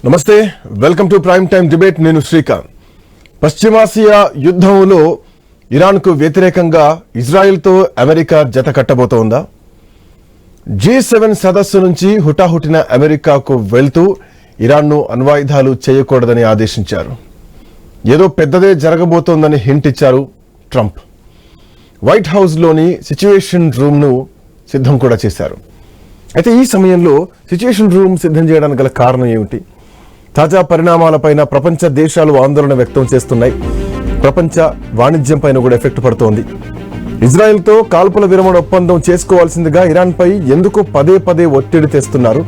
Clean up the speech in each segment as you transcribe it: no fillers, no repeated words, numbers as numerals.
నమస్తే, welcome to prime time debate. నేను శ్రీకాంత్. పశ్చిమాసియా యుద్ధంలో ఇరాన్కు వ్యతిరేకంగా ఇజ్రాయెల్తో అమెరికా జత కట్టబోతోందా? G7 సదస్సు నుంచి హుటాహుటిన అమెరికాకు వెళ్తూ ఇరాన్ను అణ్వాయుధాలు చేయకూడదని ఆదేశించారు. ఏదో పెద్దదే జరగబోతోందని హింట్ ఇచ్చారు ట్రంప్. వైట్ హౌస్లోని సిచ్యువేషన్ రూమ్ను సిద్ధం కూడా చేశారు. అయితే ఈ సమయంలో సిచ్యువేషన్ రూమ్ సిద్ధం చేయడానికి గల కారణం ఏమిటి? తాజా పరిణామాలపైన ప్రపంచ దేశాలు ఆందోళన వ్యక్తం చేస్తున్నాయి. ప్రపంచ వాణిజ్యం పైన కూడా ఎఫెక్ట్ పడుతోంది. ఇజ్రాయెల్తో కాల్పుల విరమణ ఒప్పందం చేసుకోవాల్సిందిగా ఇరాన్పై ఎందుకు పదే పదే ఒత్తిడి తెస్తున్నారు?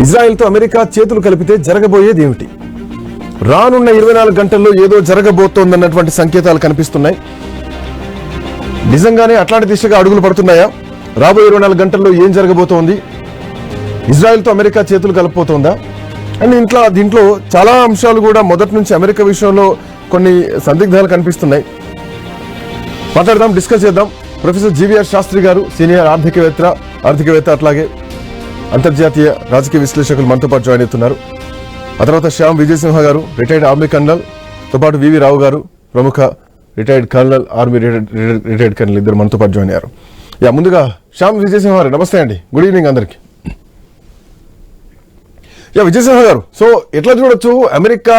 ఇజ్రాయెల్తో అమెరికా చేతులు కలిపితే జరగబోయేది ఏమిటి? రానున్న 24 గంటల్లో ఏదో జరగబోతోందన్నటువంటి సంకేతాలు కనిపిస్తున్నాయి. నిజంగానే అట్లాంటి దిశగా అడుగులు పడుతున్నాయా? రాబోయే 24 గంటల్లో ఏం జరగబోతోంది? ఇజ్రాయెల్తో అమెరికా చేతులు కలపబోతోందా? అండ్ దీంట్లో చాలా అంశాలు కూడా మొదటి నుంచి అమెరికా విషయంలో కొన్ని సందిగ్ధాలు కనిపిస్తున్నాయి. మాట్లాడదాం, డిస్కస్ చేద్దాం. ప్రొఫెసర్ జీవీఆర్ శాస్త్రి గారు, సీనియర్ ఆర్థికవేత్త అట్లాగే అంతర్జాతీయ రాజకీయ విశ్లేషకులు మనతో పాటు జాయిన్ అవుతున్నారు. ఆ తర్వాత శ్యామ్ విజయసింహ గారు, రిటైర్డ్ ఆర్మీ కర్నల్, తో పాటు వివి రావు గారు, ప్రముఖ retired colonel, army retired colonel, ఇద్దరు మనతో పాటు జాయిన్ అయ్యారు. ముందుగా శ్యామ్ విజయసింహ గారు, నమస్తే అండి. గుడ్ ఈవినింగ్ అందరికి. విజయసింహ గారు, సో ఎట్లా చూడొచ్చు అమెరికా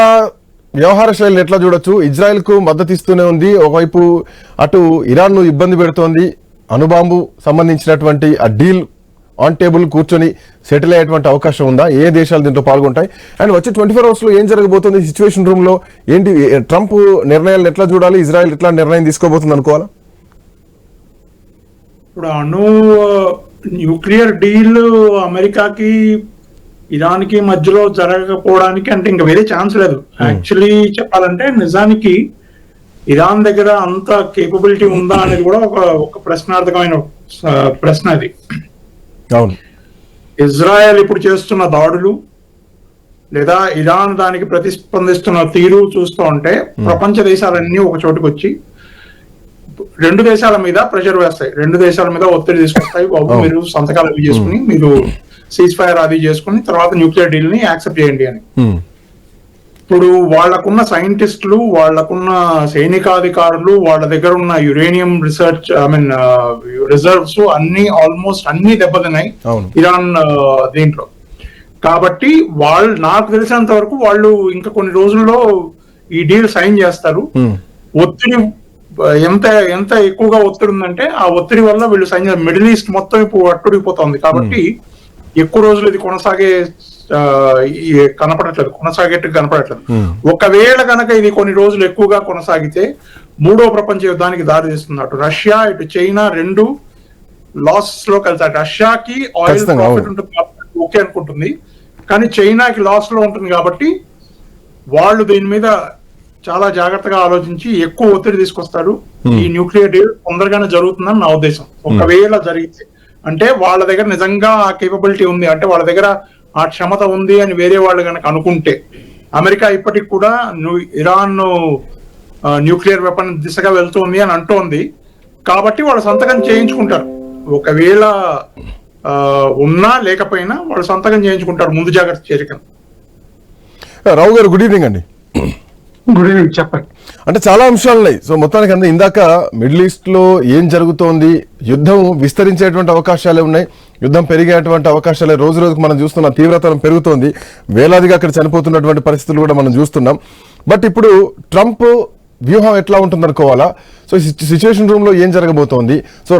వ్యవహార శైలిని? ఎట్లా చూడొచ్చు? ఇజ్రాయెల్ కు మద్దతు ఇస్తూనే ఉంది, ఒకవైపు అటు ఇరాన్ ను ఇబ్బంది పెడుతోంది. అణుబాంబు సంబంధించినటువంటి ఆ డీల్ ఆన్ టేబుల్ కూర్చొని సెటిల్ అయ్యేటువంటి అవకాశం ఉందా? ఏ దేశాలు దీంట్లో పాల్గొంటాయి? అండ్ వచ్చే 24 అవర్స్ లో ఏం జరగబోతుంది సిచ్యువేషన్ రూమ్ లో? ఏంటి ట్రంప్ నిర్ణయాలను ఎట్లా చూడాలి? ఇజ్రాయెల్ ఎట్లా నిర్ణయం తీసుకోబోతుంది అనుకోవాలా? ఇప్పుడు న్యూక్లియర్ డీల్ అమెరికాకి ఇరాన్కి మధ్యలో జరగకపోవడానికి అంటే ఇంకా వేరే ఛాన్స్ లేదు. యాక్చువల్లీ చెప్పాలంటే నిజానికి ఇరాన్ దగ్గర అంత కేపబిలిటీ ఉందా అనేది కూడా ఒక ప్రశ్నార్థకమైన ప్రశ్న అది. ఇజ్రాయెల్ ఇప్పుడు చేస్తున్న దాడులు లేదా ఇరాన్ దానికి ప్రతిస్పందిస్తున్న తీరు చూస్తూ ఉంటే ప్రపంచ దేశాలన్నీ ఒక చోటుకు వచ్చి రెండు దేశాల మీద ప్రెషర్ వేస్తాయి, రెండు దేశాల మీద ఒత్తిడి తీసుకొస్తాయి. బాబు మీరు సంతకాలు అవి చేసుకుని, మీరు సీజ్ ఫైర్ అది చేసుకుని తర్వాత న్యూక్లియర్ డీల్ ని యాక్సెప్ట్ చేయండి అని. ఇప్పుడు వాళ్లకున్న సైంటిస్టులు, వాళ్లకున్న సైనికాధికారులు, వాళ్ళ దగ్గర ఉన్న యురేనియం రీసెర్చ్ రిజర్వ్స్ అన్ని ఆల్మోస్ట్ అన్ని దెబ్బతిన్నాయి ఇరాన్ దీంట్లో. కాబట్టి నాకు తెలిసినంత వరకు వాళ్ళు ఇంకా కొన్ని రోజుల్లో ఈ డీల్ సైన్ చేస్తారు. ఒత్తిడి ఎంత ఎక్కువగా ఒత్తిడి ఉందంటే ఆ ఒత్తిడి వల్ల వీళ్ళు సైన్ చేస్తారు. మిడిల్ ఈస్ట్ మొత్తం ఇప్పుడు అట్టుడిపోతుంది. కాబట్టి ఎక్కువ రోజులు ఇది కొనసాగేట్టు కనపడట్లేదు. ఒకవేళ కనుక ఇది కొన్ని రోజులు ఎక్కువగా కొనసాగితే మూడో ప్రపంచ యుద్ధానికి దారి తీస్తున్నట్టు. రష్యా ఇటు చైనా రెండు లాస్ లో కలిసారు. రష్యాకి ఆయిల్ ప్రాఫిట్ ఉంటుంది కాబట్టి ఓకే అనుకుంటుంది, కానీ చైనాకి లాస్ లో ఉంటుంది. కాబట్టి వాళ్ళు దీని మీద చాలా జాగ్రత్తగా ఆలోచించి ఎక్కువ ఒత్తిడి తీసుకొస్తారు. ఈ న్యూక్లియర్ డీల్ తొందరగానే జరుగుతుందని నా ఉద్దేశం. ఒకవేళ జరిగితే అంటే వాళ్ళ దగ్గర నిజంగా ఆ కేపబిలిటీ ఉంది, అంటే వాళ్ళ దగ్గర ఆ క్షమత ఉంది అని వేరే వాళ్ళు కనుక అనుకుంటే. అమెరికా ఇప్పటికి కూడా ఇరాన్ న్యూక్లియర్ వెపన్ దిశగా వెళ్తుంది అని అంటోంది. కాబట్టి వాళ్ళు సంతకం చేయించుకుంటారు. ఒకవేళ ఉన్నా లేకపోయినా వాళ్ళు సంతకం చేయించుకుంటారు ముందు జాగ్రత్త చర్యగా. రావు గారు, గుడ్ ఈవినింగ్ అండి. గుడ్ ఈవినింగ్, చెప్పండి. అంటే చాలా అంశాలు ఉన్నాయి. సో మొత్తానికి ఇందాక మిడిల్ ఈస్ట్ లో ఏం జరుగుతోంది, యుద్ధం విస్తరించేటువంటి అవకాశాలే ఉన్నాయి, యుద్ధం పెరిగేటువంటి అవకాశాలే రోజు రోజుకు మనం చూస్తున్నాం. తీవ్రతరం పెరుగుతోంది, వేలాదిగా అక్కడ చనిపోతున్నటువంటి పరిస్థితులు కూడా మనం చూస్తున్నాం. బట్ ఇప్పుడు ట్రంప్ వ్యూహం ఎట్లా ఉంటుంది అనుకోవాలా? సో సిచ్యువేషన్ రూమ్ లో ఏం జరగబోతోంది? సో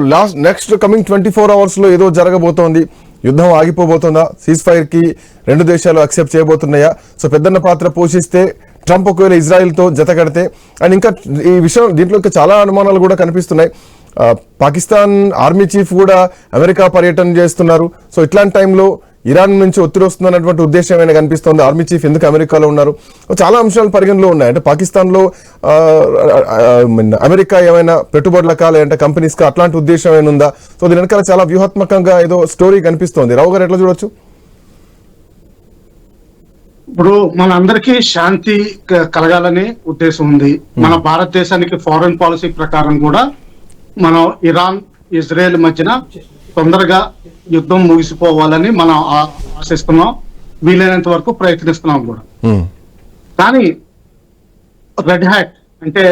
నెక్స్ట్ కమింగ్ 24 అవర్స్ లో ఏదో జరగబోతోంది. యుద్ధం ఆగిపోబోతుందా? సీజ్ ఫైర్ కి రెండు దేశాలు అక్సెప్ట్ చేయబోతున్నాయా? సో పెద్దన్న పాత్ర పోషిస్తే ట్రంప్ ఒకవేళ ఇజ్రాయెల్ తో జత కడితే. అండ్ ఇంకా ఈ విషయం దీంట్లో ఇంకా చాలా అనుమానాలు కూడా కనిపిస్తున్నాయి. పాకిస్తాన్ ఆర్మీ చీఫ్ కూడా అమెరికా పర్యటన చేస్తున్నారు. సో ఇట్లాంటి టైంలో ఇరాన్ నుంచి ఒత్తిడి వస్తుందన్నటువంటి ఉద్దేశం ఏమైనా కనిపిస్తుంది? ఆర్మీ చీఫ్ ఎందుకు అమెరికాలో ఉన్నారు? చాలా అంశాలు పరిగణలో ఉన్నాయి. అంటే పాకిస్తాన్ లో అమెరికా ఏమైనా పెట్టుబడులకా లేదంటే కంపెనీస్ కా అట్లాంటి ఉద్దేశం ఏమైనా ఉందా? సో దీని వెనకాల చాలా వ్యూహాత్మకంగా ఏదో స్టోరీ కనిపిస్తోంది. రావు గారు, ఎట్లా చూడొచ్చు? ఇప్పుడు మన అందరికీ శాంతి కలగాలనే ఉద్దేశం ఉంది. మన భారతదేశానికి ఫారెన్ పాలసీ ప్రకారం కూడా మనం ఇరాన్ ఇజ్రాయెల్ మధ్యన తొందరగా యుద్ధం ముగిసిపోవాలని మనం ఆశిస్తున్నాం. వీలైనంత వరకు ప్రయత్నిస్తున్నాం కూడా. ఉమ్, కానీ రెడ్ హ్యాట్ అంటే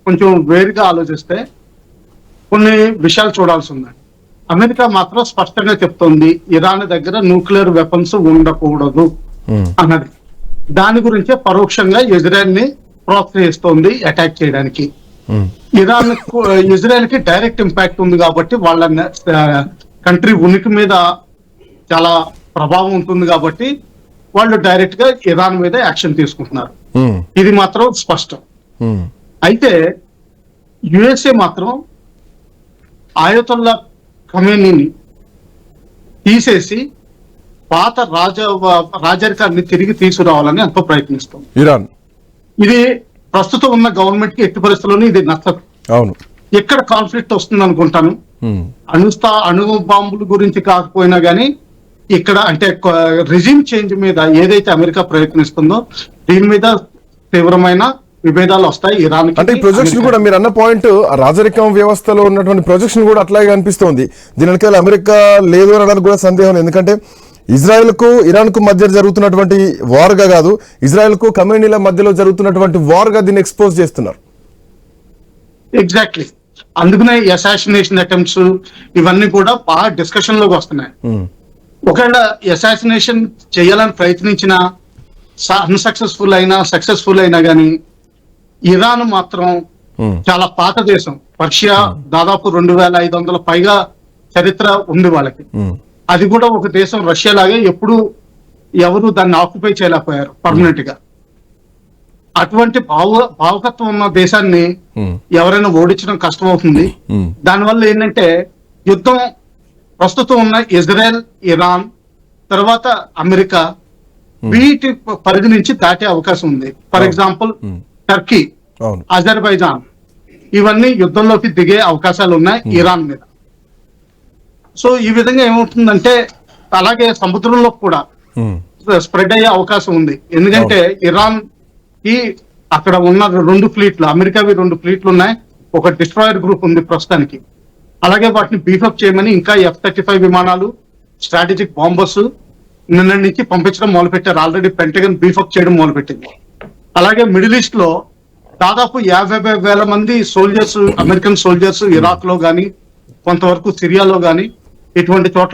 కొంచెం వేరుగా ఆలోచిస్తే కొన్ని విషయాలు చూడాల్సి ఉంది. అమెరికా మాత్రం స్పష్టంగా చెప్తోంది ఇరాన్ దగ్గర న్యూక్లియర్ వెపన్స్ ఉండకూడదు ఉమ్, అన్నది. దాని గురించే పరోక్షంగా ఇజ్రాయెల్ ని ప్రోత్సహిస్తోంది అటాక్ చేయడానికి. ఉమ్, ఇజ్రాయెల్ కి డైరెక్ట్ ఇంపాక్ట్ ఉంది కాబట్టి వాళ్ళ కంట్రీ ఉనికి మీద చాలా ప్రభావం ఉంటుంది కాబట్టి వాళ్ళు డైరెక్ట్ గా ఇరాన్ మీద యాక్షన్ తీసుకుంటున్నారు. ఉమ్, ఇది మాత్రం స్పష్టం. ఉమ్, అయితే యుఎస్ఏ మాత్రం ఆయతుల్లా ఖమేనీని తీసేసి పాత రాజరికాన్ని తిరిగి తీసుకురావాలని ఎంతో ప్రయత్నిస్తుంది. ఇరాన్. ఇది ప్రస్తుతం ఉన్న గవర్నమెంట్ కి ఎట్టి పరిస్థితుల్లోనూ ఇది నచ్చదు. అవును. ఎక్కడ కాన్ఫ్లిక్ట్ వస్తుంది అనుకుంటాను, ఉమ్, అణు బాంబుల గురించి కాకపోయినా గానీ ఇక్కడ అంటే రిజిమ్ చేంజ్ మీద ఏదైతే అమెరికా ప్రయత్నిస్తుందో దీని మీద తీవ్రమైన విభేదాలు వస్తాయి ఇరాన్. అంటే ఈ ప్రొజెక్షన్ కూడా మీరు అన్న పాయింట్, రాజరికం వ్యవస్థలో ఉన్నటువంటి ప్రొజెక్షన్ కూడా అట్లాగే అనిపిస్తోంది. దీని వెనకాల అమెరికా లేదు అనడానికి కూడా సందేహం. ఎందుకంటే ఇజ్రాయెల్ కు ఇరాన్ కు మధ్య జరుగుతున్నటువంటి వార్ గా కాదు, ఇజ్రాయెల్ కు ఖమేనీల మధ్యలో జరుగుతున్నటువంటి వార్ గా దీన్ని ఎక్స్పోజ్ చేస్తున్నారు. ఎగ్జాక్ట్లీ. అందుకనే అసాసినేషన్ అటెంప్ట్స్ ఇవన్నీ కూడా బాగా డిస్కషన్ లోకి వస్తున్నాయి. ఉమ్, ఒకవేళ అసాసినేషన్ చేయాలని ప్రయత్నించిన అన్సక్సెస్ఫుల్ అయినా సక్సెస్ఫుల్ అయినా గానీ ఇరాన్ మాత్రం ఉమ్, చాలా పాత దేశం. పర్షియా దాదాపు 2500 పైగా చరిత్ర ఉంది వాళ్ళకి. ఉమ్, అది కూడా ఒక దేశం రష్యా లాగే ఎప్పుడు ఎవరు దాన్ని ఆక్యుపై చేయలేకపోయారు పర్మనెంట్ గా. అటువంటి భావకత్వం ఉన్న దేశాన్ని ఉమ్, ఎవరైనా ఓడించడం కష్టం అవుతుంది. ఉమ్, దానివల్ల ఏంటంటే యుద్ధం ప్రస్తుతం ఉన్న ఇజ్రాయెల్, ఇరాన్, తర్వాత అమెరికా వీటి పరిధి నుంచి దాటే అవకాశం ఉంది. ఫర్ ఎగ్జాంపుల్ టర్కీ, అవును. అజర్బైజాన్ ఇవన్నీ యుద్ధంలోకి దిగే అవకాశాలు ఉన్నాయి ఇరాన్ మీద. సో ఈ విధంగా ఏమవుతుందంటే అలాగే సముద్రంలో కూడా ఉమ్, స్ప్రెడ్ అయ్యే అవకాశం ఉంది. ఎందుకంటే ఇరాన్ కి అక్కడ ఉన్న 2 ఫ్లీట్లు, అమెరికావి 2 ఫ్లీట్లు ఉన్నాయి, ఒక డిస్ట్రాయర్ గ్రూప్ ఉంది ప్రస్తుతానికి. అలాగే వాటిని బీఫప్ చేయమని ఇంకా F-35 విమానాలు, స్ట్రాటజిక్ బాంబర్స్ నిన్న నుంచి పంపించడం మొదలుపెట్టారు. ఆల్రెడీ పెంటగన్ బీఫప్ చేయడం మొదలుపెట్టింది. అలాగే మిడిల్ ఈస్ట్ లో దాదాపు 50,000 మంది సోల్జర్స్, అమెరికన్ సోల్జర్స్ ఇరాక్ లో గానీ కొంతవరకు సిరియాలో గానీ ఇటువంటి చోట్ల